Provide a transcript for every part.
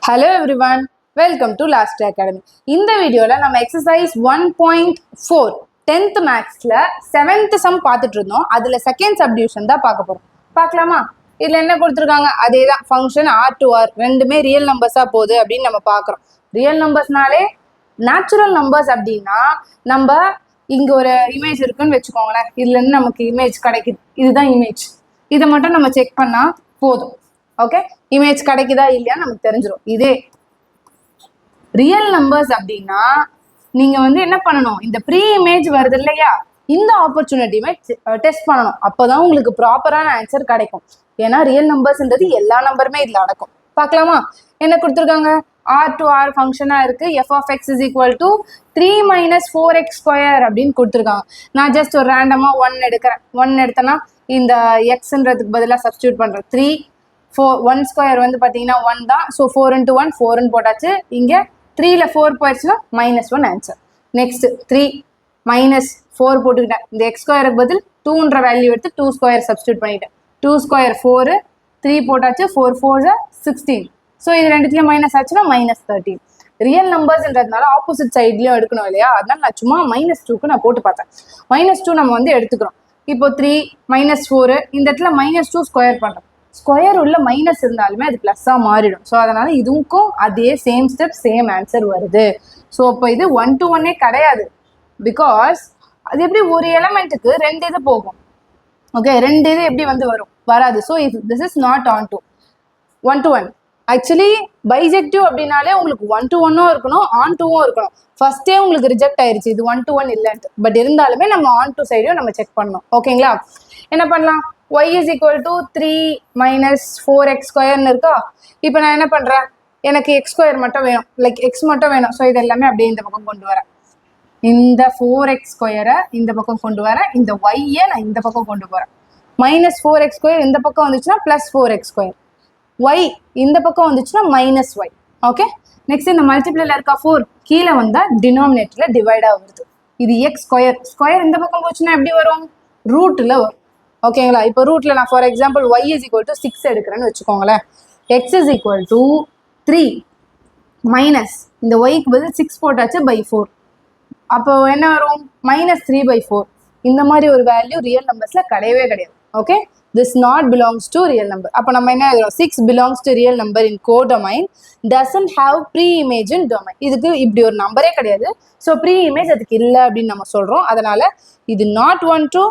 Hello everyone, welcome to Last Academy. இந்த வீடியோல நம்ம எக்ஸசைஸ் 1.4 10th மேக்ஸ்ல 7th சம் பார்த்துட்டு இருந்தோம். அதுல செகண்ட் சப்டிவிஷன் தான் பார்க்க போறோம். பார்க்கலாமா? இதுல என்ன கொடுத்துருக்காங்க? அதே தான் ஃபங்க்ஷன் ஆர் டு ஆர் ரெண்டுமே ரியல் நம்பர்ஸா போகுது அப்படின்னு நம்ம பார்க்குறோம். ரியல் நம்பர்ஸ்னாலே நேச்சுரல் நம்பர்ஸ் அப்படின்னா நம்ம இங்க ஒரு இமேஜ் இருக்குன்னு வச்சுக்கோங்களேன். இதுல இருந்து நமக்கு இமேஜ் கிடைக்குது. இதுதான் இமேஜ். இதை மட்டும் நம்ம செக் பண்ணா போதும். ஓகே, இமேஜ் கிடைக்குதா இல்லையா நமக்கு தெரிஞ்சிடும். இதே ரியல் நம்பர்ஸ் அப்படின்னா நீங்க என்ன பண்ணணும், இந்த ப்ரீ இமேஜ் வருது இல்லையா, இந்த ஆப்பர்ச்சுனிட்டியுமே டெஸ்ட் பண்ணணும். அப்போதான் உங்களுக்கு ப்ராப்பரான ஆன்சர் கிடைக்கும். ஏன்னா ரியல் நம்பர்ஸ்ன்றது எல்லா நம்பருமே இதுல அடக்கும். பார்க்கலாமா? என்ன கொடுத்துருக்காங்க? ஆர் டு ஆர் ஃபங்க்ஷனா இருக்கு. F of x is equal to 3 - 4x² அப்படின்னு கொடுத்துருக்காங்க. நான் ஜஸ்ட் ஒரு ரேண்டமா 1 எடுக்கிறேன். 1 எடுத்தேன்னா இந்த எக்ஸ்ன்றதுக்கு பதிலாக சப்ஸ்டியூட் பண்றேன். 3 1 ஸ்கொயர் பார்த்தீங்கன்னா 1 தான். ஸோ 4 × 1 4ன்னு போட்டாச்சு. இங்கே 3ல 4 போயிடுச்சுன்னா -1 ஆன்சர். நெக்ஸ்ட் 3 -4 போட்டுக்கிட்டேன். இந்த x² பதில் 2ன்ற வேல்யூ எடுத்து 2² சப்ஸ்டியூட் பண்ணிட்டேன். 2² 4 3 போட்டாச்சு. 4 4 16. ஸோ இது ரெண்டுத்துலையும் மைனஸ் ஆச்சுன்னா -13. ரியல் நம்பர்ஸ்ன்றதுனால ஆப்போசிட் சைட்லையும் எடுக்கணும் இல்லையா, அதனால நான் சும்மா -2க்கு நான் போட்டு பார்த்தேன். -2 நம்ம எடுத்துக்கிறோம். இப்போ 3 -4 இந்த இடத்துல -2 ஸ்கொயர் பண்ணுறோம். ஸ்கொயர் உள்ள மைனஸ் இருந்தாலுமே அது ப்ளஸ்ஸாக மாறிடும். ஸோ அதனால இதுக்கும் அதே சேம் ஸ்டெப் சேம் ஆன்சர் வருது. ஸோ அப்போ இது 1 to 1 கிடையாது. பிகாஸ் அது எப்படி ஒரு எலமெண்ட்டுக்கு 2 இது போகும். ஓகே, 2 இது எப்படி வரும்? வராது. So this is not on to 1 to 1. Actually bijective அப்படின்னாலே உங்களுக்கு 1 to 1 இருக்கணும், ஆன் டூவும் இருக்கணும். ஃபர்ஸ்டே உங்களுக்கு ரிஜெக்ட் ஆயிருச்சு இது 1 to 1 இல்லைன்ட்டு. பட் இருந்தாலுமே நம்ம ஆன் டூ சைடையும் நம்ம செக் பண்ணணும். ஓகேங்களா? என்ன பண்ணலாம்? y is equal to 3 - 4x² இருக்கா? இப்போ நான் என்ன பண்றேன், எனக்கு x² மட்டும் வேணும், லைக் x மட்டும் வேணும். ஸோ இது எல்லாமே அப்படியே இந்த பக்கம் கொண்டு வரேன். இந்த 4x² இந்த பக்கம் கொண்டு வரேன். இந்த y-யை நான் இந்த பக்கம் கொண்டு போறேன். -4x² இந்த பக்கம் வந்துச்சுன்னா +4x². y இந்த பக்கம் வந்துச்சுன்னா -y. ஓகே, நெக்ஸ்ட் இந்த மல்டிப்ளைல இருக்கா 4 கீழே வந்தா டினாமினேட்டர்ல டிவைட் ஆகுது. இது x² இந்த பக்கம் போச்சுன்னா எப்படி வரும்? ரூட்ல வரும். ஓகேங்களா? இப்போ ரூட்ல நான் for example y is equal to 6 எடுக்கிறேன்னு வச்சுக்கோங்களேன். x is equal to 3 minus இந்த yக்கு பதில் 6 போட்டாச்சு /4. அப்போ என்ன வரும்? -3/4. இந்த மாதிரி ஒரு வேல்யூ ரியல் நம்பர்ஸ்ல கிடையவே கிடையாது. Okay, this not belongs to real number. அப்போ நம்ம என்ன எழுதுறோம்? 6 belongs to real number in codomain, doesn't have pre-image in domain. இதுக்கு இப்படி ஒரு நம்பரே கிடையாது. ஸோ ப்ரீ-இமேஜ் அதுக்கு இல்லை அப்படின்னு நம்ம சொல்றோம். அதனால இது not 1 to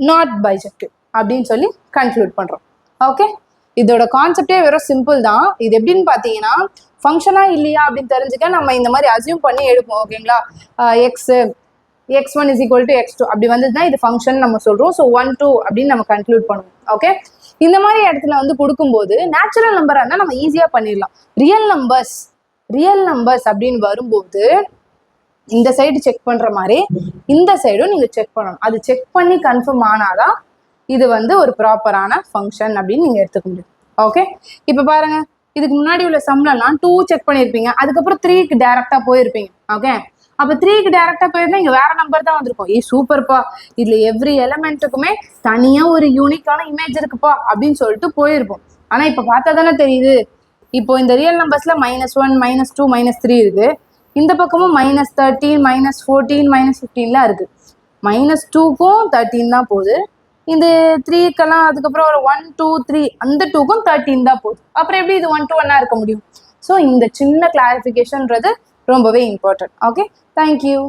நாட் பைஜெக்டிவ் அப்படின்னு சொல்லி கன்க்ளூட் பண்றோம். ஓகே, இதோட கான்செப்டே வெறும் சிம்பிள் தான். இது எப்படின்னு பார்த்தீங்கன்னா, ஃபங்க்ஷனா இல்லையா அப்படின்னு தெரிஞ்சுக்க நம்ம இந்த மாதிரி அசியூம் பண்ணி எடுப்போம். ஓகேங்களா? x1 is equal to x2 அப்படி வந்ததுன்னா இது ஃபங்க்ஷன் நம்ம சொல்றோம். ஸோ 1 2 அப்படின்னு நம்ம கன்க்ளூட் பண்ணுவோம். ஓகே, இந்த மாதிரி இடத்துல கொடுக்கும்போது நேச்சுரல் நம்பரா இருந்தால் நம்ம ஈஸியா பண்ணிடலாம். ரியல் நம்பர்ஸ் அப்படின்னு வரும்போது இந்த சைடு செக் பண்ற மாதிரி இந்த சைடும் நீங்க செக் பண்ணணும். அது செக் பண்ணி கன்ஃபார்ம் ஆனாதான் இது ஒரு ப்ராப்பரான ஃபங்க்ஷன் அப்படின்னு நீங்க எடுத்துக்க முடியும். ஓகே, இப்ப பாருங்க, இதுக்கு முன்னாடி உள்ள சம்லாம் 2 செக் பண்ணிருப்பீங்க, அதுக்கப்புறம் 3க்கு டைரக்டா போயிருப்பீங்க. ஓகே, அப்ப 3க்கு டைரக்டா போயிருந்தா இங்க வேற நம்பர் தான் வந்திருக்கும். சூப்பர்ப்பா, இதுல எவ்ரி எலமெண்ட்டுக்குமே தனியா ஒரு யூனிக்கான இமேஜ் இருக்குப்பா அப்படின்னு சொல்லிட்டு போயிருப்போம். ஆனா இப்ப பார்த்தா தானே தெரியுது, இப்போ இந்த ரியல் நம்பர்ஸ்ல -1 -2 -3 இருக்கு. இந்த பக்கமும் -13 -14 -15 இருக்கு. -2க்கும் 13 தான் போகுது. இந்த 3க்கெல்லாம் அதுக்கப்புறம் ஒரு 1 2 3 அந்த 2க்கும் 13 தான் போகுது. அப்புறம் எப்படி இது 1 to 1 இருக்க முடியும்? ஸோ இந்த சின்ன கிளாரிஃபிகேஷன்ன்றது ரொம்பவே இம்பார்ட்டன்ட். Okay, thank you.